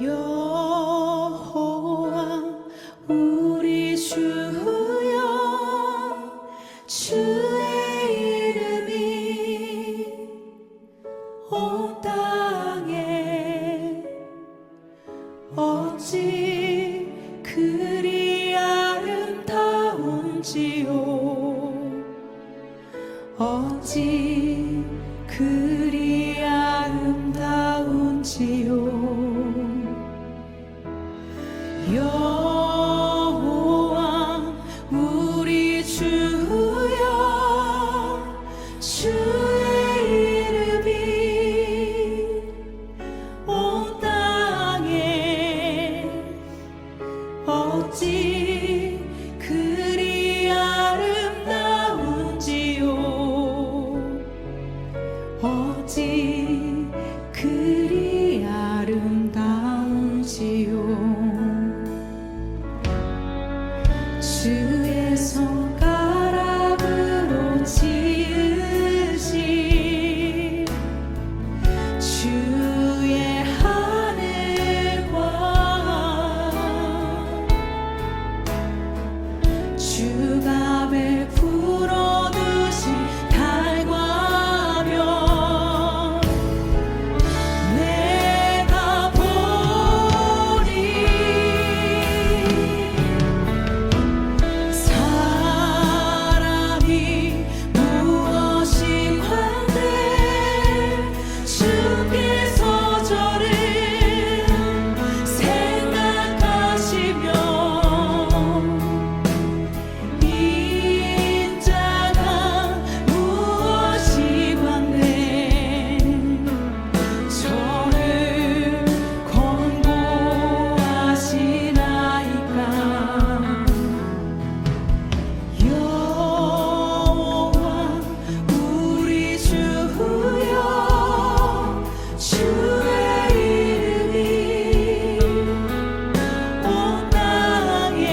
여호와 우리 주여, 주의 이름이 온 땅에 어찌 그리 아름다운지요, 어찌 그리 아름다운지요. 여호와 우리 주여, 주의 이름이 온 땅에 어찌 그리 아름다운지요, 어찌 그리 아름다운지요. 주의 손가락으로 지으신 주의 하늘과 주가 베풀어 두신 달과 별, 내가 보니 사람이 무엇이 관대 주께서 저를 생각하시며 인자가 무엇이 관대 저를 권고하시나이까. 여호와 우리 주여, 주의 이름이 온 땅에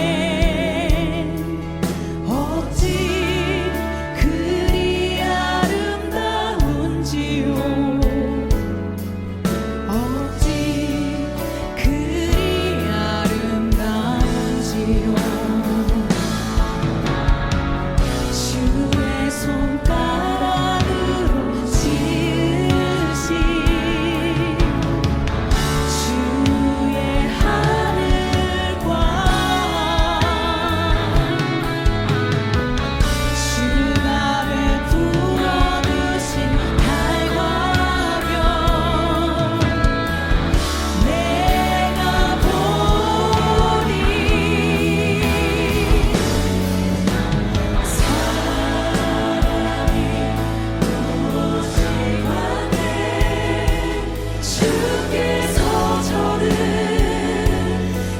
어찌 그리 아름다운지요, 어찌 그리 아름다운지요. 주의 손가락으로 지으신 주의 하늘과 주가 베풀어 두신 달과 별, 내가 보니 사람이 무엇이 관대 주께서 저를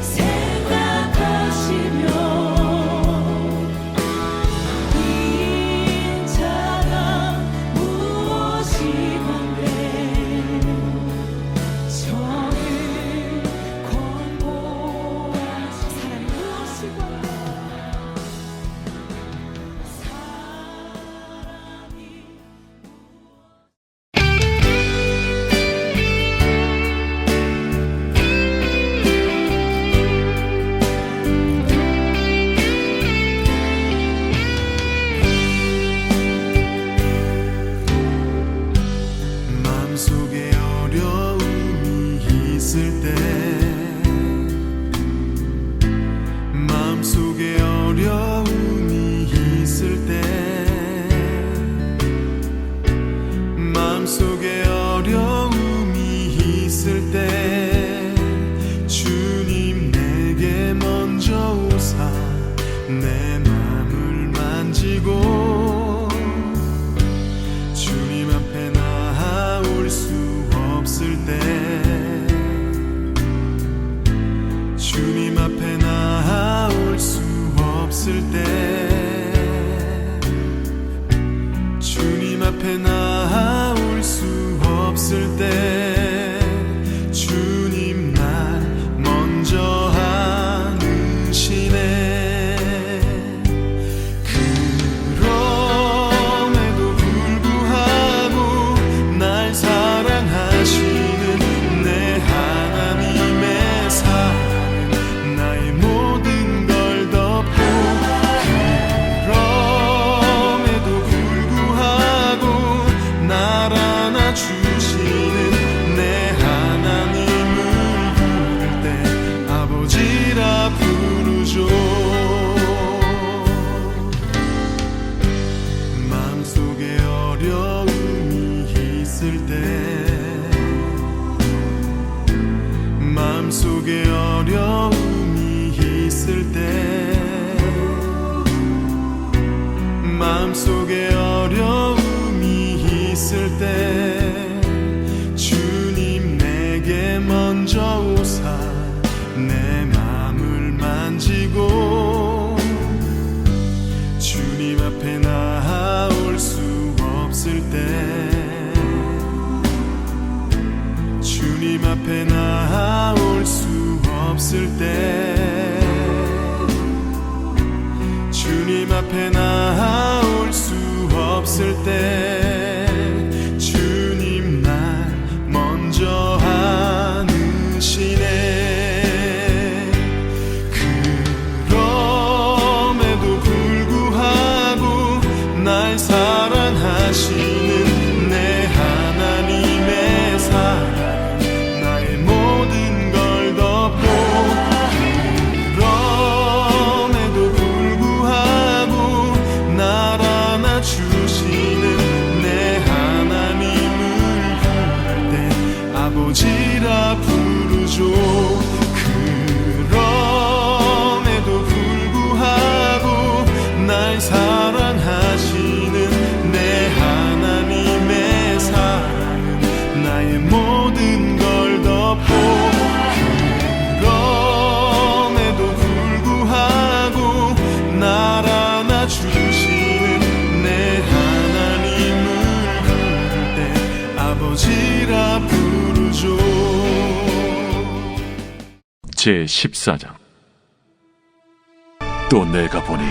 생각하시며 인자가 무엇이 관대 저를 권고하시. 사람이 무엇이 관대 마음속에 어려움이 있을 때, 마음속에 어려움이 있을 때, 마음속에 어려움이 있을 때 주님 내게 먼저 오사 내 마음을 만지고 주님 앞에 나아올 수 없을 때 마음속에 어려움이 있을 때 마음속에 어려움이 있을 때 주님 내게 먼저 오사 내 마음을 만지고 주님 앞에 나아올 수 없을 때 주님 앞에 나아올 수 없을 때 주님 앞에 나아올 수 없을 때 주님 날 먼저 안으시네. 그럼에도 불구하고 날 사랑하시는 내 하나님의 사랑 나의 모든 걸 덮고 그럼에도 불구하고 날 안아주시는 내 하나님을 부를 때 아버지라 부르죠. 그럼에도 불구하고 날 사랑하시는 내 하나님의 사랑은 나의 모든 걸 덮고 그럼에도 불구하고 날 안아주시는 내 하나님을 부를 때 아버지라 부르죠. 제14장. 또 내가 보니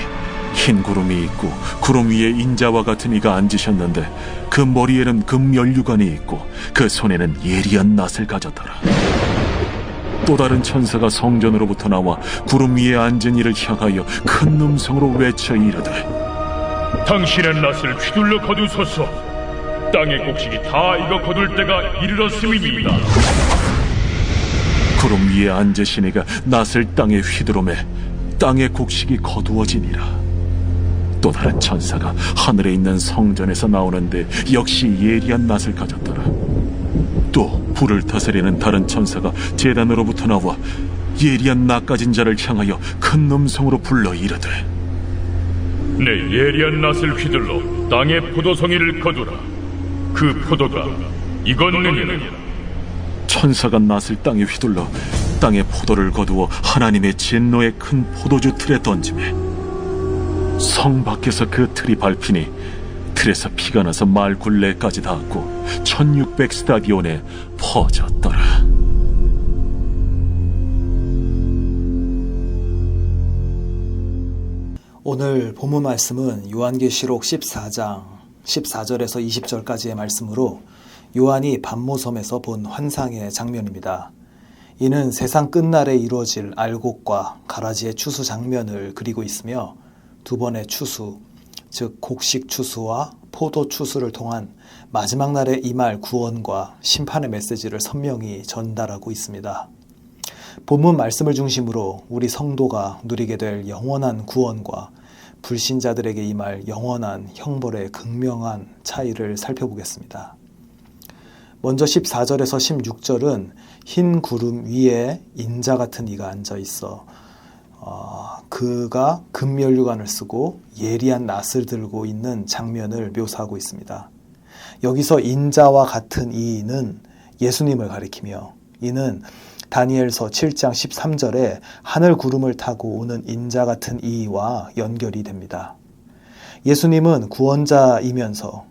흰 구름이 있고 구름 위에 인자와 같은 이가 앉으셨는데 그 머리에는 금면류관이 있고 그 손에는 예리한 낫을 가졌더라. 또 다른 천사가 성전으로부터 나와 구름 위에 앉은 이를 향하여 큰 음성으로 외쳐 이르되 당신의 낫을 휘둘러 거두소서. 땅의 곡식이 다 익어 거둘 때가 이르렀음이니이다. 구름 위에 앉으신 이가 낫을 땅에 휘두르매 땅의 곡식이 거두어지니라. 또 다른 천사가 하늘에 있는 성전에서 나오는데 역시 예리한 낫을 가졌더라. 또 불을 다스리는 다른 천사가 제단으로부터 나와 예리한 낫 가진 자를 향하여 큰 음성으로 불러 이르되 내 예리한 낫을 휘둘러 땅의 포도송이를 거두라. 그 포도가 익었느니라. 천사가 낫을 땅에 휘둘러 땅의 포도를 거두어 하나님의 진노의 큰 포도주 틀에 던지매 성 밖에서 그 틀이 밟히니 틀에서 피가 나서 말 굴레까지 닿았고 1600 스타디온에 퍼졌더라. 오늘 본문 말씀은 요한계시록 14장 14절에서 20절까지의 말씀으로 요한이 밤모섬에서 본 환상의 장면입니다. 이는 세상 끝날에 이루어질 알곡과 가라지의 추수 장면을 그리고 있으며 두 번의 추수, 즉 곡식 추수와 포도 추수를 통한 마지막 날에 임할 구원과 심판의 메시지를 선명히 전달하고 있습니다. 본문 말씀을 중심으로 우리 성도가 누리게 될 영원한 구원과 불신자들에게 임할 영원한 형벌의 극명한 차이를 살펴보겠습니다. 먼저 14절에서 16절은 흰 구름 위에 인자 같은 이가 앉아 있어 그가 금면류관을 쓰고 예리한 낫을 들고 있는 장면을 묘사하고 있습니다. 여기서 인자와 같은 이는 예수님을 가리키며 이는 다니엘서 7장 13절에 하늘 구름을 타고 오는 인자 같은 이와 연결이 됩니다. 예수님은 구원자이면서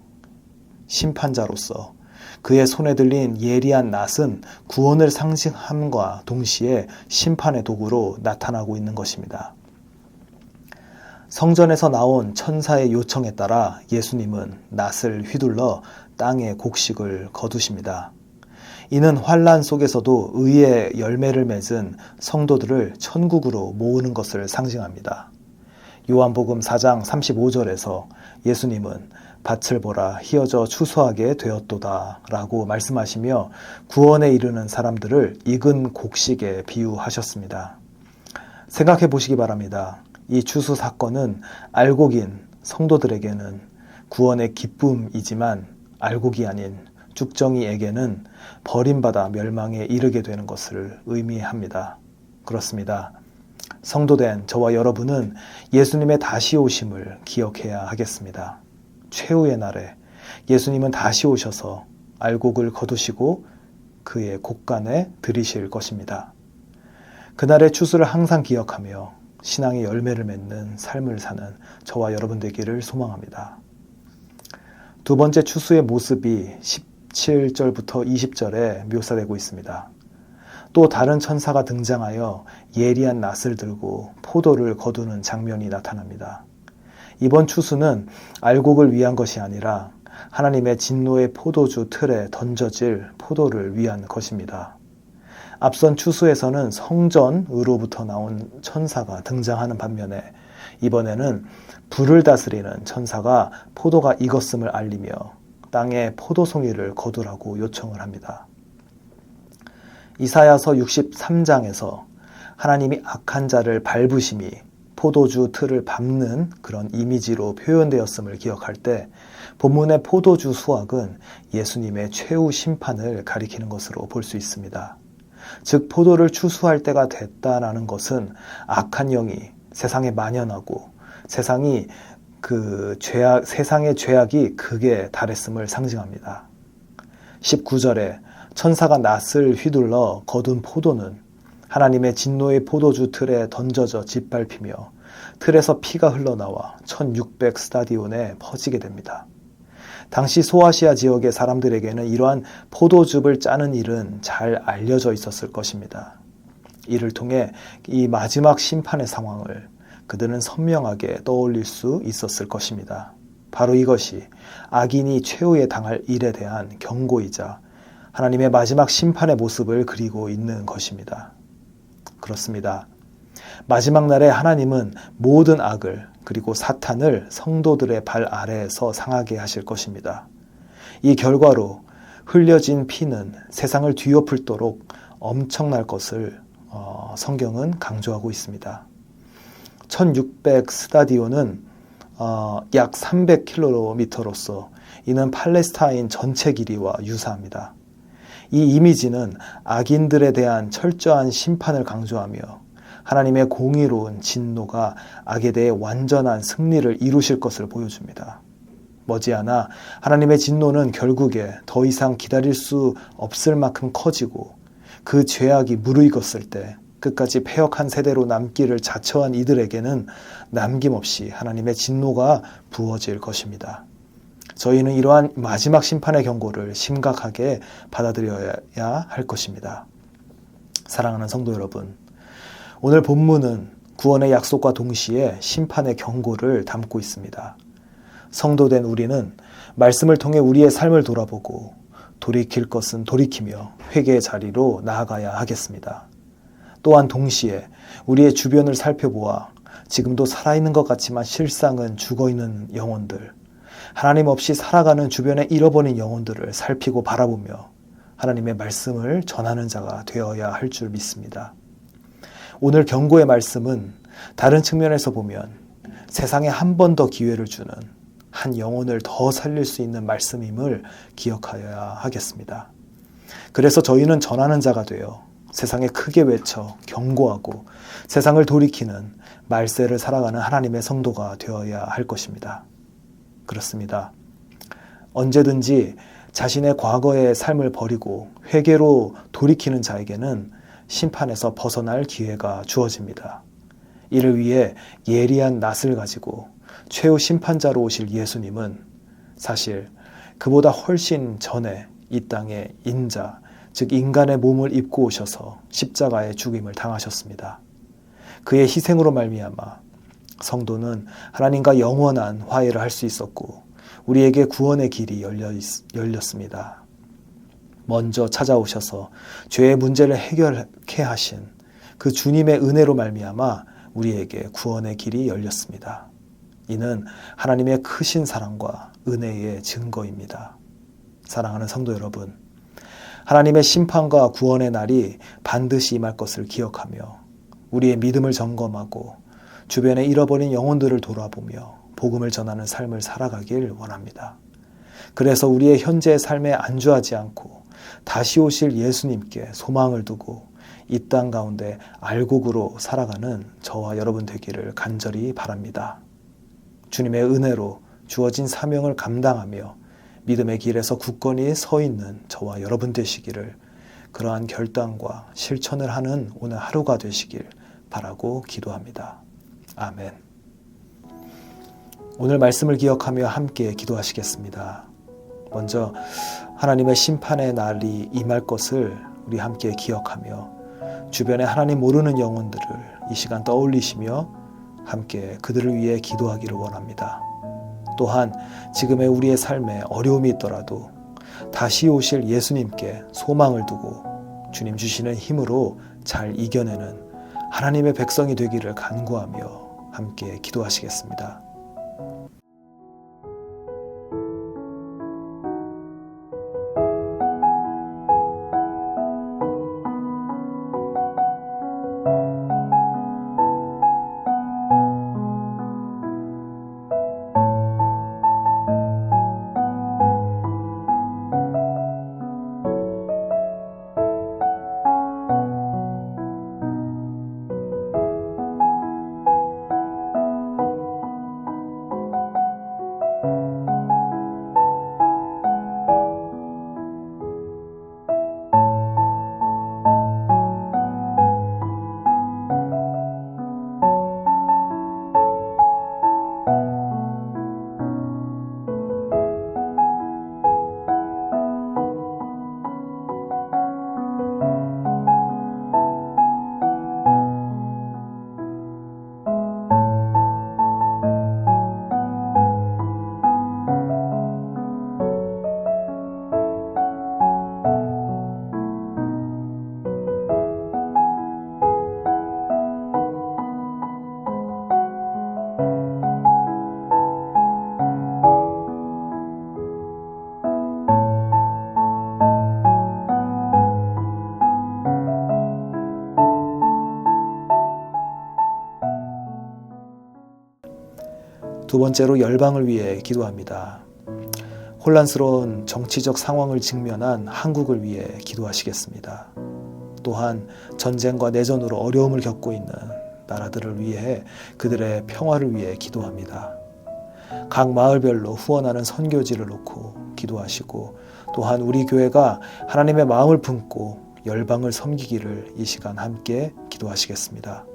심판자로서 그의 손에 들린 예리한 낫은 구원을 상징함과 동시에 심판의 도구로 나타나고 있는 것입니다. 성전에서 나온 천사의 요청에 따라 예수님은 낫을 휘둘러 땅의 곡식을 거두십니다. 이는 환난 속에서도 의의 열매를 맺은 성도들을 천국으로 모으는 것을 상징합니다. 요한복음 4장 35절에서 예수님은 밭을 보라 희어져 추수하게 되었도다 라고 말씀하시며 구원에 이르는 사람들을 익은 곡식에 비유하셨습니다. 생각해 보시기 바랍니다. 이 추수 사건은 알곡인 성도들에게는 구원의 기쁨이지만 알곡이 아닌 죽정이에게는 버림받아 멸망에 이르게 되는 것을 의미합니다. 그렇습니다. 성도된 저와 여러분은 예수님의 다시 오심을 기억해야 하겠습니다. 최후의 날에 예수님은 다시 오셔서 알곡을 거두시고 그의 곳간에 들이실 것입니다. 그날의 추수를 항상 기억하며 신앙의 열매를 맺는 삶을 사는 저와 여러분 되기를 소망합니다. 두 번째 추수의 모습이 17절부터 20절에 묘사되고 있습니다. 또 다른 천사가 등장하여 예리한 낫을 들고 포도를 거두는 장면이 나타납니다. 이번 추수는 알곡을 위한 것이 아니라 하나님의 진노의 포도주 틀에 던져질 포도를 위한 것입니다. 앞선 추수에서는 성전으로부터 나온 천사가 등장하는 반면에 이번에는 불을 다스리는 천사가 포도가 익었음을 알리며 땅에 포도송이를 거두라고 요청을 합니다. 이사야서 63장에서 하나님이 악한 자를 밟으심이 포도주 틀을 밟는 그런 이미지로 표현되었음을 기억할 때 본문의 포도주 수확은 예수님의 최후 심판을 가리키는 것으로 볼 수 있습니다. 즉 포도를 추수할 때가 됐다라는 것은 악한 영이 세상에 만연하고 세상의 죄악이 극에 달했음을 상징합니다. 19절에 천사가 낫을 휘둘러 거둔 포도는 하나님의 진노의 포도주 틀에 던져져 짓밟히며 틀에서 피가 흘러나와 1600 스타디온에 퍼지게 됩니다. 당시 소아시아 지역의 사람들에게는 이러한 포도즙을 짜는 일은 잘 알려져 있었을 것입니다. 이를 통해 이 마지막 심판의 상황을 그들은 선명하게 떠올릴 수 있었을 것입니다. 바로 이것이 악인이 최후에 당할 일에 대한 경고이자 하나님의 마지막 심판의 모습을 그리고 있는 것입니다. 그렇습니다. 마지막 날에 하나님은 모든 악을 그리고 사탄을 성도들의 발 아래에서 상하게 하실 것입니다. 이 결과로 흘려진 피는 세상을 뒤엎을도록 엄청날 것을 성경은 강조하고 있습니다. 1600 스타디온은 약 300km로서 이는 팔레스타인 전체 길이와 유사합니다. 이 이미지는 악인들에 대한 철저한 심판을 강조하며 하나님의 공의로운 진노가 악에 대해 완전한 승리를 이루실 것을 보여줍니다. 머지않아 하나님의 진노는 결국에 더 이상 기다릴 수 없을 만큼 커지고 그 죄악이 무르익었을 때 끝까지 패역한 세대로 남기를 자처한 이들에게는 남김없이 하나님의 진노가 부어질 것입니다. 저희는 이러한 마지막 심판의 경고를 심각하게 받아들여야 할 것입니다. 사랑하는 성도 여러분, 오늘 본문은 구원의 약속과 동시에 심판의 경고를 담고 있습니다. 성도된 우리는 말씀을 통해 우리의 삶을 돌아보고 돌이킬 것은 돌이키며 회개의 자리로 나아가야 하겠습니다. 또한 동시에 우리의 주변을 살펴보아 지금도 살아있는 것 같지만 실상은 죽어있는 영혼들, 하나님 없이 살아가는 주변에 잃어버린 영혼들을 살피고 바라보며 하나님의 말씀을 전하는 자가 되어야 할 줄 믿습니다. 오늘 경고의 말씀은 다른 측면에서 보면 세상에 한 번 더 기회를 주는 한 영혼을 더 살릴 수 있는 말씀임을 기억하여야 하겠습니다. 그래서 저희는 전하는 자가 되어 세상에 크게 외쳐 경고하고 세상을 돌이키는 말세를 살아가는 하나님의 성도가 되어야 할 것입니다. 그렇습니다. 언제든지 자신의 과거의 삶을 버리고 회개로 돌이키는 자에게는 심판에서 벗어날 기회가 주어집니다. 이를 위해 예리한 낫을 가지고 최후 심판자로 오실 예수님은 사실 그보다 훨씬 전에 이 땅에 인자, 즉 인간의 몸을 입고 오셔서 십자가의 죽임을 당하셨습니다. 그의 희생으로 말미암아 성도는 하나님과 영원한 화해를 할 수 있었고 우리에게 구원의 길이 열렸습니다. 먼저 찾아오셔서 죄의 문제를 해결케 하신 그 주님의 은혜로 말미암아 우리에게 구원의 길이 열렸습니다. 이는 하나님의 크신 사랑과 은혜의 증거입니다. 사랑하는 성도 여러분, 하나님의 심판과 구원의 날이 반드시 임할 것을 기억하며 우리의 믿음을 점검하고 주변에 잃어버린 영혼들을 돌아보며 복음을 전하는 삶을 살아가길 원합니다. 그래서 우리의 현재의 삶에 안주하지 않고 다시 오실 예수님께 소망을 두고 이 땅 가운데 알곡으로 살아가는 저와 여러분 되기를 간절히 바랍니다. 주님의 은혜로 주어진 사명을 감당하며 믿음의 길에서 굳건히 서 있는 저와 여러분 되시기를, 그러한 결단과 실천을 하는 오늘 하루가 되시길 바라고 기도합니다. 아멘. 오늘 말씀을 기억하며 함께 기도하시겠습니다. 먼저 하나님의 심판의 날이 임할 것을 우리 함께 기억하며 주변에 하나님 모르는 영혼들을 이 시간 떠올리시며 함께 그들을 위해 기도하기를 원합니다. 또한 지금의 우리의 삶에 어려움이 있더라도 다시 오실 예수님께 소망을 두고 주님 주시는 힘으로 잘 이겨내는 하나님의 백성이 되기를 간구하며 함께 기도하시겠습니다. 두 번째로 열방을 위해 기도합니다. 혼란스러운 정치적 상황을 직면한 한국을 위해 기도하시겠습니다. 또한 전쟁과 내전으로 어려움을 겪고 있는 나라들을 위해 그들의 평화를 위해 기도합니다. 각 마을별로 후원하는 선교지를 놓고 기도하시고, 또한 우리 교회가 하나님의 마음을 품고 열방을 섬기기를 이 시간 함께 기도하시겠습니다.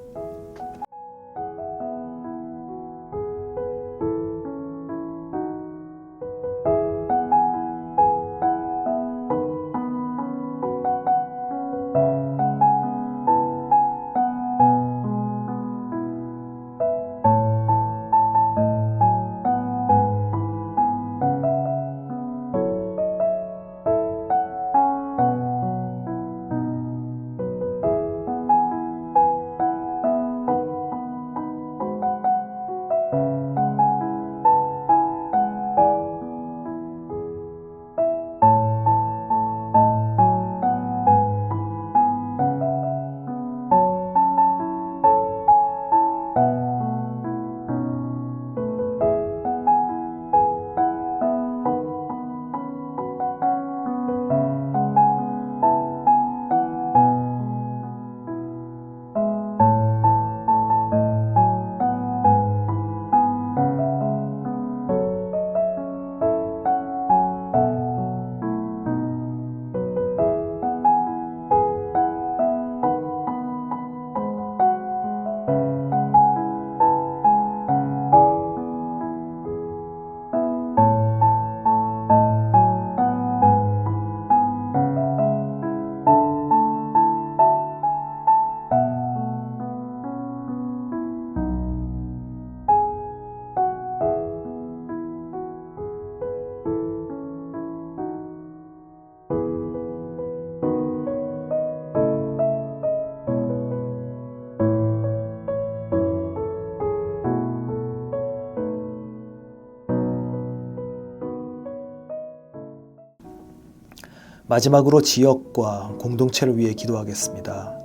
마지막으로 지역과 공동체를 위해 기도하겠습니다.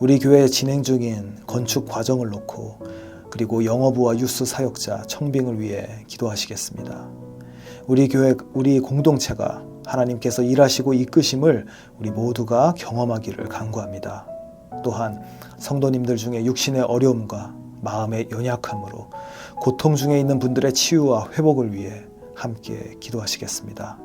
우리 교회에 진행 중인 건축 과정을 놓고, 그리고 영어부와 유스 사역자, 청빙을 위해 기도하시겠습니다. 우리 교회, 우리 공동체가 하나님께서 일하시고 이끄심을 우리 모두가 경험하기를 간구합니다. 또한 성도님들 중에 육신의 어려움과 마음의 연약함으로 고통 중에 있는 분들의 치유와 회복을 위해 함께 기도하시겠습니다.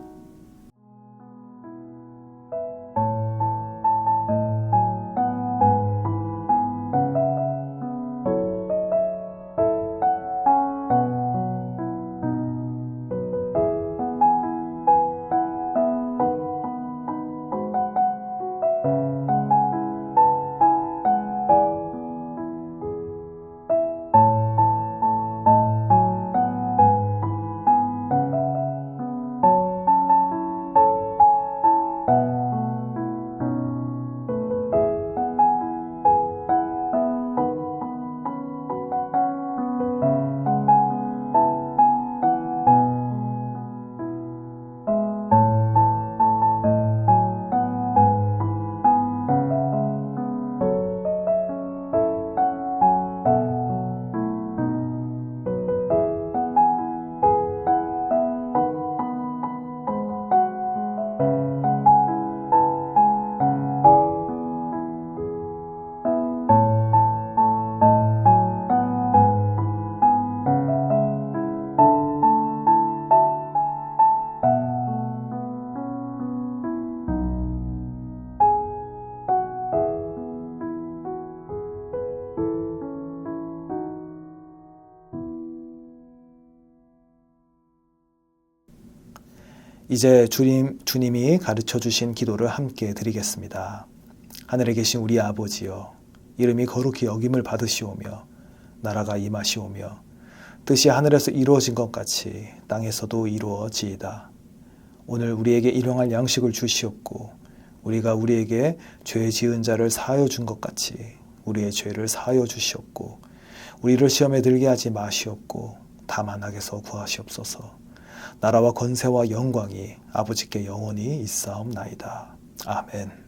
이제 주님이 가르쳐 주신 기도를 함께 드리겠습니다. 하늘에 계신 우리 아버지여, 이름이 거룩히 여김을 받으시오며 나라가 임하시오며 뜻이 하늘에서 이루어진 것 같이 땅에서도 이루어지이다. 오늘 우리에게 일용할 양식을 주시옵고 우리가 우리에게 죄 지은 자를 사하여 준 것 같이 우리의 죄를 사하여 주시옵고 우리를 시험에 들게 하지 마시옵고 다만 악에서 구하시옵소서. 나라와 권세와 영광이 아버지께 영원히 있사옵나이다. 아멘.